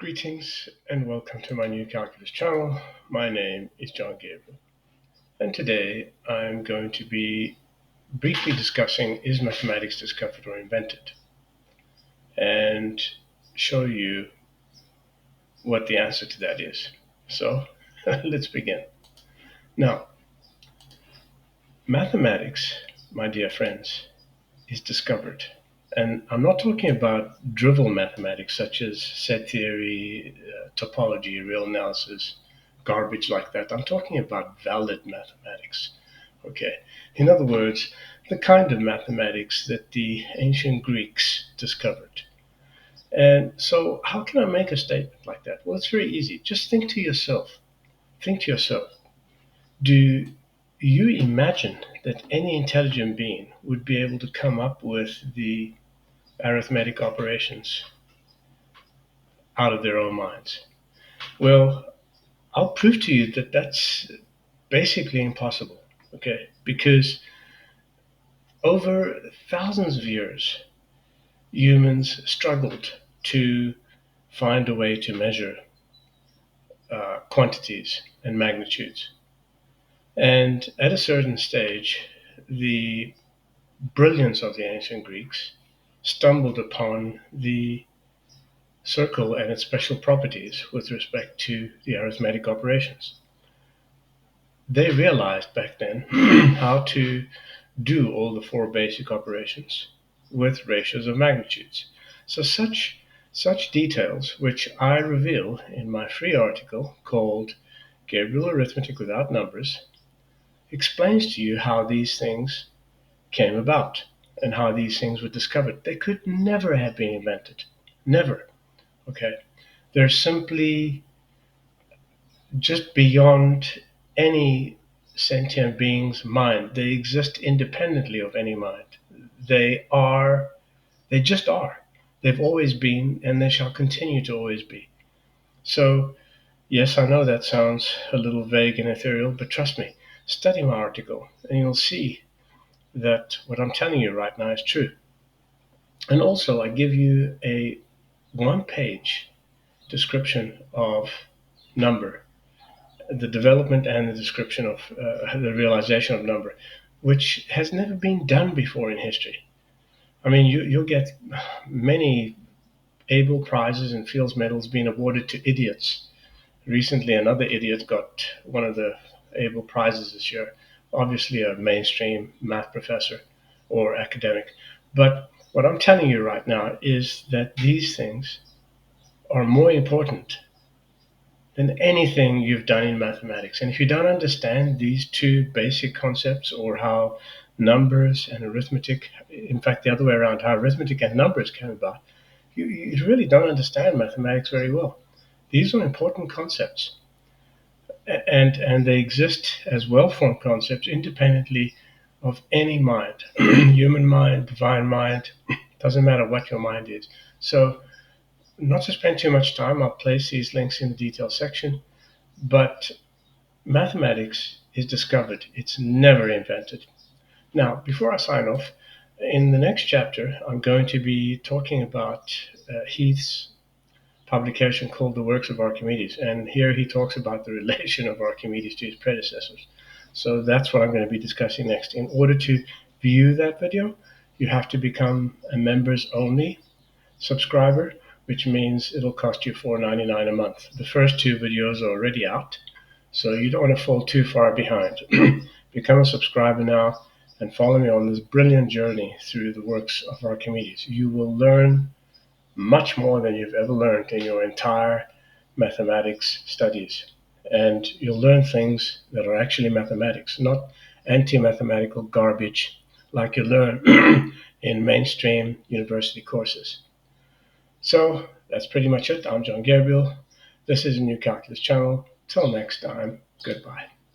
Greetings and welcome to my new calculus channel. My name is John Gabriel, and today I'm going to be briefly discussing is mathematics discovered or invented, and show you what the answer to that is. So let's begin. Now, mathematics, my dear friends, is discovered. And I'm not talking about drivel mathematics such as set theory, topology, real analysis, garbage like that. I'm talking about valid mathematics. Okay. In other words, the kind of mathematics that the ancient Greeks discovered. And so how can I make a statement like that? Well, it's very easy. Just think to yourself. Think to yourself. Do you imagine that any intelligent being would be able to come up with the arithmetic operations out of their own minds? Well, I'll prove to you that that's basically impossible, okay? Because over thousands of years, humans struggled to find a way to measure quantities and magnitudes. And at a certain stage, the brilliance of the ancient Greeks stumbled upon the circle and its special properties with respect to the arithmetic operations. They realized back then how to do all the four basic operations with ratios of magnitudes. So such details, which I reveal in my free article called Gabriel Arithmetic Without Numbers, explains to you how these things came about and how these things were discovered. They could never have been invented. Never. Okay. They're simply just beyond any sentient being's mind. They exist independently of any mind. They just are. They've always been, and they shall continue to always be. So, yes, I know that sounds a little vague and ethereal, but trust me, study my article, and you'll see that what I'm telling you right now is true. And also, I give you a one-page description of number, the development and the description of the realization of number, which has never been done before in history. I mean, you'll get many Abel prizes and Fields medals being awarded to idiots. Recently, another idiot got one of the Abel prizes this year, obviously a mainstream math professor or academic. But what I'm telling you right now is that these things are more important than anything you've done in mathematics. And if you don't understand these two basic concepts, or how numbers and arithmetic, in fact, the other way around, how arithmetic and numbers came about, you really don't understand mathematics very well. These are important concepts. And they exist as well-formed concepts independently of any mind, human mind, divine mind, doesn't matter what your mind is. So not to spend too much time, I'll place these links in the details section, but mathematics is discovered. It's never invented. Now, before I sign off, in the next chapter, I'm going to be talking about Heath's publication called The Works of Archimedes, and here he talks about the relation of Archimedes to his predecessors. So that's what I'm going to be discussing next. In order to view that video, you have to become a members only subscriber, which means it'll cost you $4.99 a month. The first two videos are already out, so you don't want to fall too far behind. Become a subscriber now and follow me on this brilliant journey through the works of Archimedes. You will learn much more than you've ever learned in your entire mathematics studies. And you'll learn things that are actually mathematics, not anti-mathematical garbage like you learn in mainstream university courses. So that's pretty much it. I'm John Gabriel. This is a new calculus channel. Till next time, goodbye.